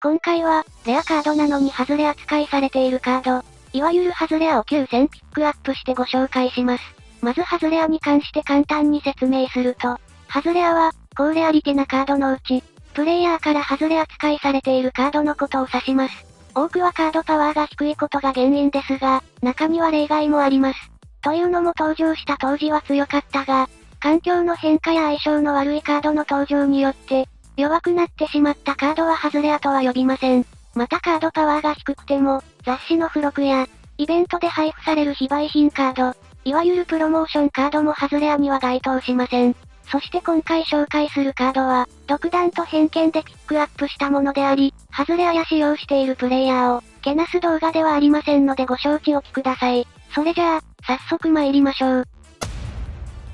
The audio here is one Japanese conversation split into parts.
今回は、レアカードなのにハズレ扱いされているカード、いわゆるハズレアを9選ピックアップしてご紹介します。まずハズレアに関して簡単に説明すると、ハズレアは、高レアリティなカードのうち、プレイヤーからハズレ扱いされているカードのことを指します。多くはカードパワーが低いことが原因ですが、中には例外もあります。というのも登場した当時は強かったが、環境の変化や相性の悪いカードの登場によって、弱くなってしまったカードはハズレアとは呼びません。またカードパワーが低くても、雑誌の付録や、イベントで配布される非売品カード、いわゆるプロモーションカードもハズレアには該当しません。そして今回紹介するカードは、独断と偏見でピックアップしたものであり、ハズレアや使用しているプレイヤーを、けなす動画ではありませんのでご承知おきください。それじゃあ、早速参りましょう。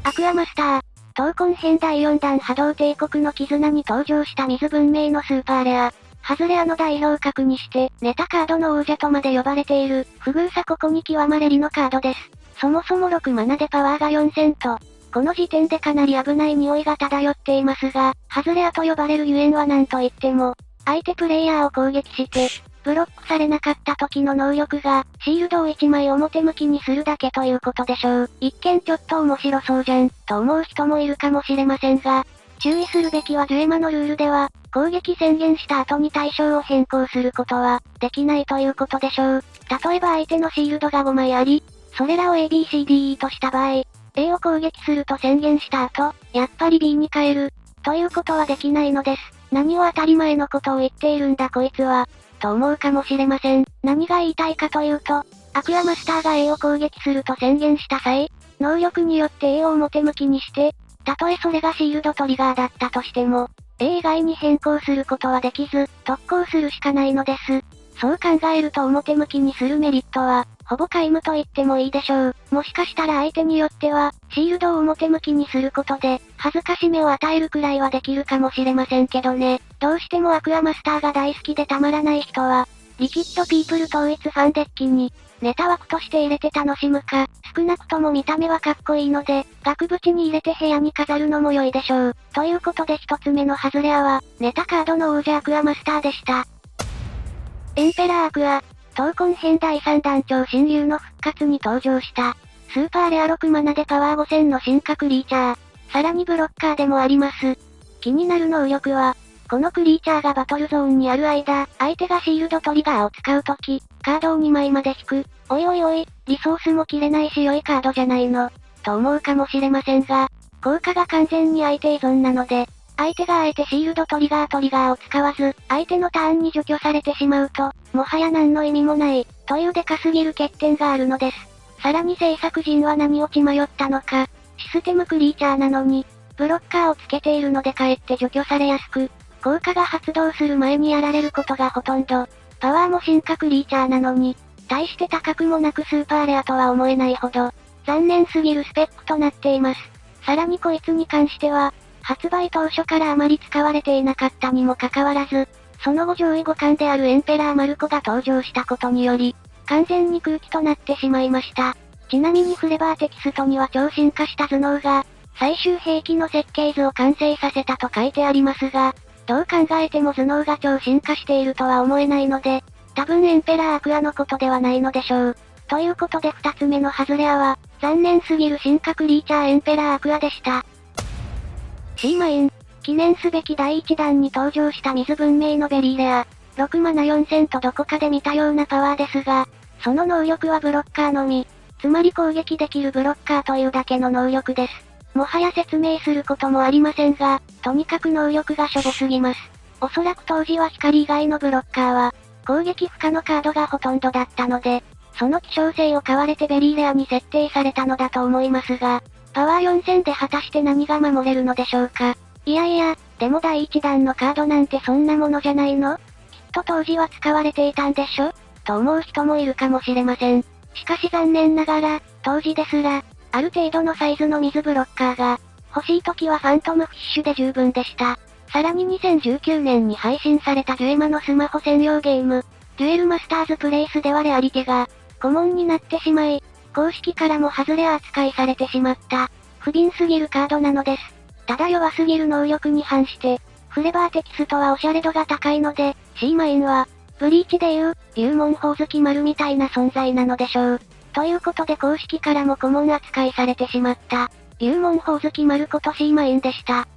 アクアマスター。闘魂編第4弾波動帝国の絆に登場した水文明のスーパーレア。ハズレアの代表格にして、ネタカードの王者とまで呼ばれている、不遇さここに極まれりのカードです。そもそも6マナでパワーが4000と、この時点でかなり危ない匂いが漂っていますが、ハズレアと呼ばれるゆえんは何と言っても、相手プレイヤーを攻撃して、ブロックされなかった時の能力が、シールドを1枚表向きにするだけということでしょう。一見ちょっと面白そうじゃん、と思う人もいるかもしれませんが、注意するべきはジュエマのルールでは、攻撃宣言した後に対象を変更することは、できないということでしょう。例えば相手のシールドが5枚あり、それらを ABCDE とした場合、A を攻撃すると宣言した後、やっぱり B に変える、ということはできないのです。何を当たり前のことを言っているんだこいつは、と思うかもしれません。何が言いたいかというと、アクアマスターが A を攻撃すると宣言した際、能力によって A を表向きにして、たとえそれがシールドトリガーだったとしても、A 以外に変更することはできず、特攻するしかないのです。そう考えると表向きにするメリットは、ほぼ皆無と言ってもいいでしょう。もしかしたら相手によっては、シールドを表向きにすることで、恥ずかしめを与えるくらいはできるかもしれませんけどね。どうしてもアクアマスターが大好きでたまらない人は、リキッドピープル統一ファンデッキに、ネタ枠として入れて楽しむか、少なくとも見た目はかっこいいので、額縁に入れて部屋に飾るのも良いでしょう。ということで一つ目のハズレアは、ネタカードの王者アクアマスターでした。エンペラーアクア、闘魂編第3弾超新竜の復活に登場した。スーパーレア6マナでパワー5000の進化クリーチャー。さらにブロッカーでもあります。気になる能力は、このクリーチャーがバトルゾーンにある間、相手がシールドトリガーを使うとき、カードを2枚まで引く。おいおいおい、リソースも切れないし良いカードじゃないの。と思うかもしれませんが、効果が完全に相手依存なので、相手があえてシールドトリガーを使わず、相手のターンに除去されてしまうと、もはや何の意味もない、というデカすぎる欠点があるのです。さらに制作陣は何を血迷ったのか、システムクリーチャーなのに、ブロッカーをつけているのでかえって除去されやすく、効果が発動する前にやられることがほとんど、パワーも進化クリーチャーなのに、大して高くもなくスーパーレアとは思えないほど、残念すぎるスペックとなっています。さらにこいつに関しては、発売当初からあまり使われていなかったにもかかわらず、その後上位互換であるエンペラーマルコが登場したことにより、完全に空気となってしまいました。ちなみにフレバーテキストには超進化した頭脳が、最終兵器の設計図を完成させたと書いてありますが、どう考えても頭脳が超進化しているとは思えないので、多分エンペラーアクアのことではないのでしょう。ということで二つ目のハズレアは、残念すぎる進化クリーチャーエンペラーアクアでした。シーマイン。記念すべき第1弾に登場した水文明のベリーレア。6マナ4000とどこかで見たようなパワーですが、その能力はブロッカーのみ。つまり攻撃できるブロッカーというだけの能力です。もはや説明することもありませんが、とにかく能力がしょぼすぎます。おそらく当時は光以外のブロッカーは、攻撃不可のカードがほとんどだったので、その希少性を買われてベリーレアに設定されたのだと思いますが、パワー4000で果たして何が守れるのでしょうか。いやいや、でも第1弾のカードなんてそんなものじゃないの？きっと当時は使われていたんでしょ？と思う人もいるかもしれません。しかし残念ながら、当時ですら、ある程度のサイズの水ブロッカーが、欲しい時はファントムフィッシュで十分でした。さらに2019年に配信されたジュエマのスマホ専用ゲーム、デュエルマスターズプレイスではレアリテが、コモンになってしまい、公式からもハズレ扱いされてしまった、不憫すぎるカードなのです。ただ弱すぎる能力に反して、フレバーテキストはオシャレ度が高いので、シーマインは、ブリーチでいう、龍門宝月丸みたいな存在なのでしょう。ということで公式からも顧問扱いされてしまった、龍門宝月丸ことシーマインでした。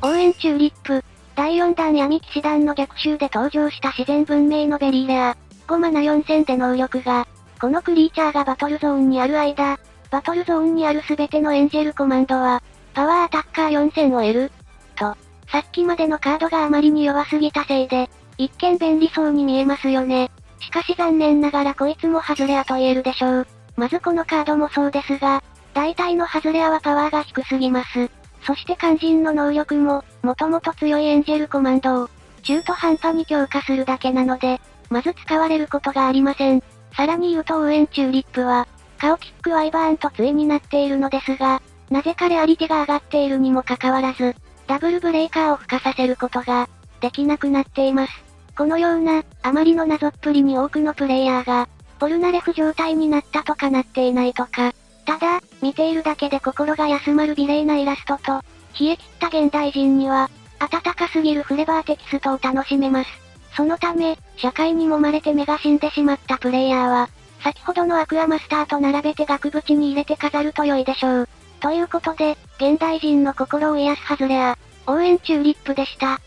応援チューリップ。第4弾闇騎士団の逆襲で登場した自然文明のベリーレア。5マナ4000で能力が、このクリーチャーがバトルゾーンにある間、バトルゾーンにあるすべてのエンジェルコマンドは、パワーアタッカー4000を得る。と、さっきまでのカードがあまりに弱すぎたせいで、一見便利そうに見えますよね。しかし残念ながらこいつもハズレアと言えるでしょう。まずこのカードもそうですが、大体のハズレアはパワーが低すぎます。そして肝心の能力も、もともと強いエンジェルコマンドを、中途半端に強化するだけなので、まず使われることがありません。さらに言うと応援チューリップは、カオキックワイバーンと対になっているのですが、なぜかレアリティが上がっているにもかかわらず、ダブルブレイカーを付加させることが、できなくなっています。このような、あまりの謎っぷりに多くのプレイヤーが、ポルナレフ状態になったとかなっていないとか、ただ、見ているだけで心が休まる美麗なイラストと、冷え切った現代人には、温かすぎるフレバーテキストを楽しめます。そのため、社会に揉まれて目が死んでしまったプレイヤーは、先ほどのアクアマスターと並べて額縁に入れて飾ると良いでしょう。ということで、現代人の心を癒すハズレア、応援チューリップでした。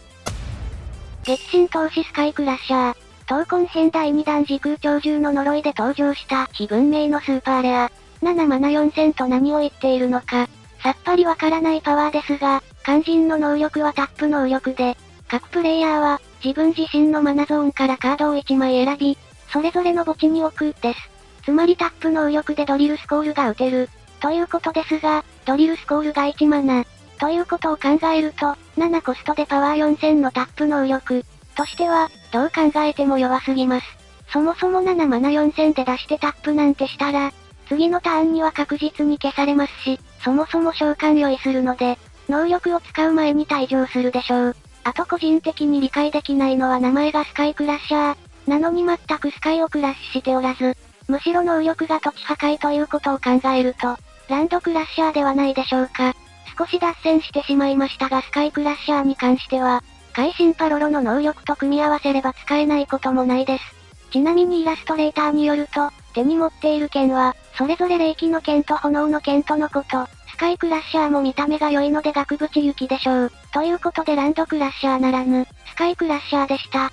激震闘士スカイクラッシャー。闘魂編第2弾時空鳥獣の呪いで登場した非文明のスーパーレア。7マナ4000と何を言っているのか、さっぱりわからないパワーですが、肝心の能力はタップ能力で、各プレイヤーは、自分自身のマナゾーンからカードを1枚選び、それぞれの墓地に置く、です。つまりタップ能力でドリルスコールが打てる、ということですが、ドリルスコールが1マナ、ということを考えると、7コストでパワー4000のタップ能力、としては、どう考えても弱すぎます。そもそも7マナ4000で出してタップなんてしたら、次のターンには確実に消されますし、そもそも召喚酔いするので、能力を使う前に退場するでしょう。あと個人的に理解できないのは名前がスカイクラッシャー、なのに全くスカイをクラッシュしておらず、むしろ能力が土地破壊ということを考えると、ランドクラッシャーではないでしょうか。少し脱線してしまいましたがスカイクラッシャーに関しては、会心パロロの能力と組み合わせれば使えないこともないです。ちなみにイラストレーターによると、手に持っている剣は、それぞれ霊気の剣と炎の剣とのこと。スカイクラッシャーも見た目が良いので額縁行きでしょう。ということでランドクラッシャーならぬ、スカイクラッシャーでした。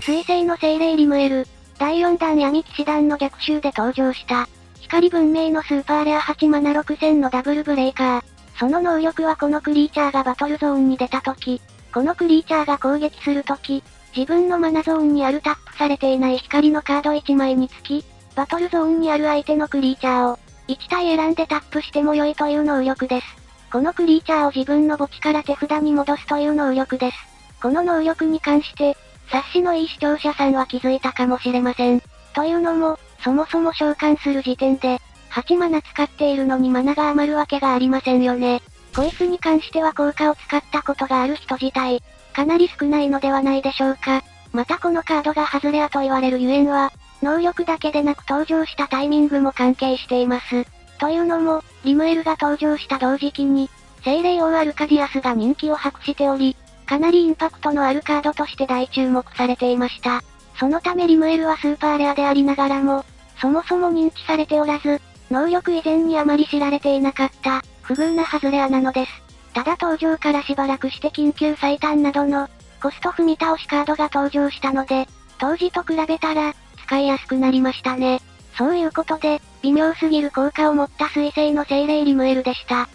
水星の精霊リムエル。第4弾闇騎士団の逆襲で登場した。光文明のスーパーレア8マナ6000のダブルブレイカー。その能力はこのクリーチャーがバトルゾーンに出た時、このクリーチャーが攻撃する時、自分のマナゾーンにあるタップされていない光のカード1枚につき、バトルゾーンにある相手のクリーチャーを、1体選んでタップしても良いという能力です。このクリーチャーを自分の墓地から手札に戻すという能力です。この能力に関して、察しのいい視聴者さんは気づいたかもしれません。というのも、そもそも召喚する時点で、8マナ使っているのにマナが余るわけがありませんよね。こいつに関しては効果を使ったことがある人自体、かなり少ないのではないでしょうか。またこのカードがハズレアと言われるゆえんは、能力だけでなく登場したタイミングも関係しています。というのも、リムエルが登場した同時期に、精霊王アルカディアスが人気を博しており、かなりインパクトのあるカードとして大注目されていました。そのためリムエルはスーパーレアでありながらも、そもそも認知されておらず、能力以前にあまり知られていなかった、不遇なハズレアなのです。ただ登場からしばらくして緊急最短などの、コスト踏み倒しカードが登場したので、当時と比べたら、使いやすくなりましたね。そういうことで、微妙すぎる効果を持った水星の精霊リムエルでした。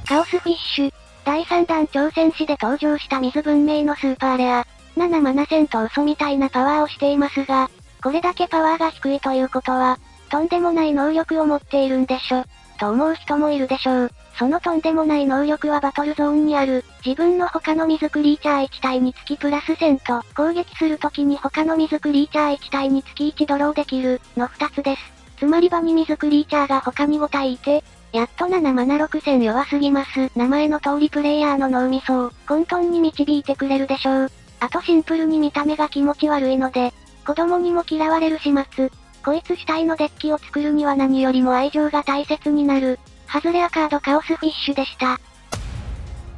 カオスフィッシュ。第3弾挑戦士で登場した水文明のスーパーレア。7マナ戦と嘘みたいなパワーをしていますが、これだけパワーが低いということは、とんでもない能力を持っているんでしょ、と思う人もいるでしょう。そのとんでもない能力はバトルゾーンにある、自分の他の水クリーチャー1体につきプラス1000と、攻撃するときに他の水クリーチャー1体につき1ドローできる、の2つです。つまり場に水クリーチャーが他に5体いて、やっと7マナ6000弱すぎます。名前の通りプレイヤーの脳みそを混沌に導いてくれるでしょう。あとシンプルに見た目が気持ち悪いので、子供にも嫌われる始末。こいつ主体のデッキを作るには何よりも愛情が大切になる。ハズレアカードカオスフィッシュでした。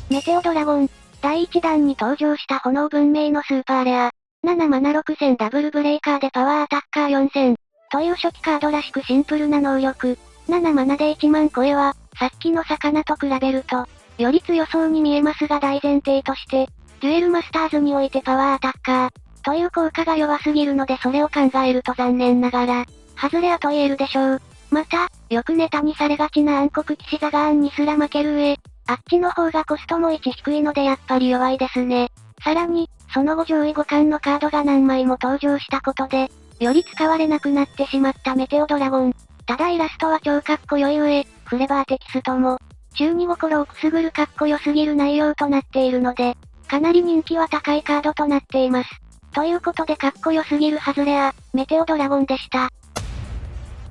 メテオドラゴン。第1弾に登場した炎文明のスーパーレア。776,000ダブルブレイカーでパワーアタッカー4000。という初期カードらしくシンプルな能力。7マナで1万超えは、さっきの魚と比べると、より強そうに見えますが大前提として、デュエルマスターズにおいてパワーアタッカー、という効果が弱すぎるのでそれを考えると残念ながら、ハズレアと言えるでしょう。また、よくネタにされがちな暗黒騎士ザガーンにすら負ける上、あっちの方がコストも1低いのでやっぱり弱いですね。さらに、その後上位互換のカードが何枚も登場したことで、より使われなくなってしまったメテオドラゴン。ただイラストは超かっこよい上、フレバーテキストも、中二心をくすぐるかっこよすぎる内容となっているので、かなり人気は高いカードとなっています。ということでかっこよすぎるハズレア、メテオドラゴンでした。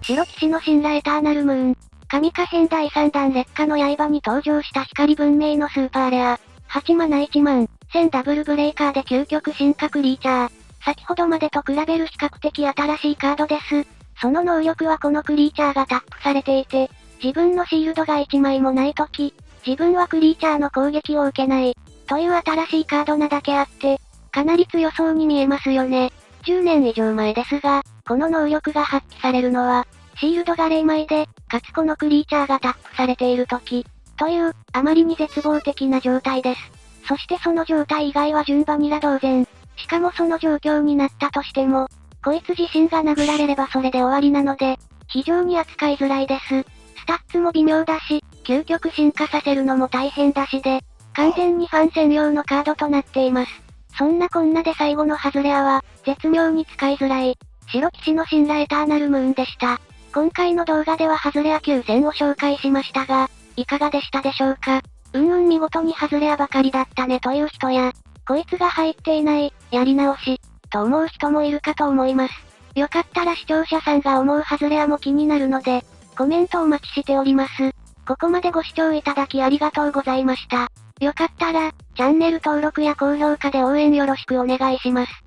白騎士の神羅エターナルムーン。神化編第3弾劣化の刃に登場した光文明のスーパーレア。8マナ1万、1000ダブルブレイカーで究極進化クリーチャー。先ほどまでと比べる比較的新しいカードです。その能力はこのクリーチャーがタップされていて、自分のシールドが1枚もないとき、自分はクリーチャーの攻撃を受けない、という新しいカードなだけあって、かなり強そうに見えますよね。10年以上前ですが、この能力が発揮されるのは、シールドが0枚で、かつこのクリーチャーがタップされているとき、という、あまりに絶望的な状態です。そしてその状態以外は純バニラ同然。しかもその状況になったとしても、こいつ自身が殴られればそれで終わりなので、非常に扱いづらいです。スタッツも微妙だし、究極進化させるのも大変だしで、完全にファン専用のカードとなっています。そんなこんなで最後のハズレアは、絶妙に使いづらい、白騎士の神羅エターナルムーンでした。今回の動画ではハズレア9000を紹介しましたが、いかがでしたでしょうか。見事にハズレアばかりだったねという人や、こいつが入っていない、やり直し、と思う人もいるかと思います。よかったら視聴者さんが思うハズレアも気になるので、コメントお待ちしております。ここまでご視聴いただきありがとうございました。よかったら、チャンネル登録や高評価で応援よろしくお願いします。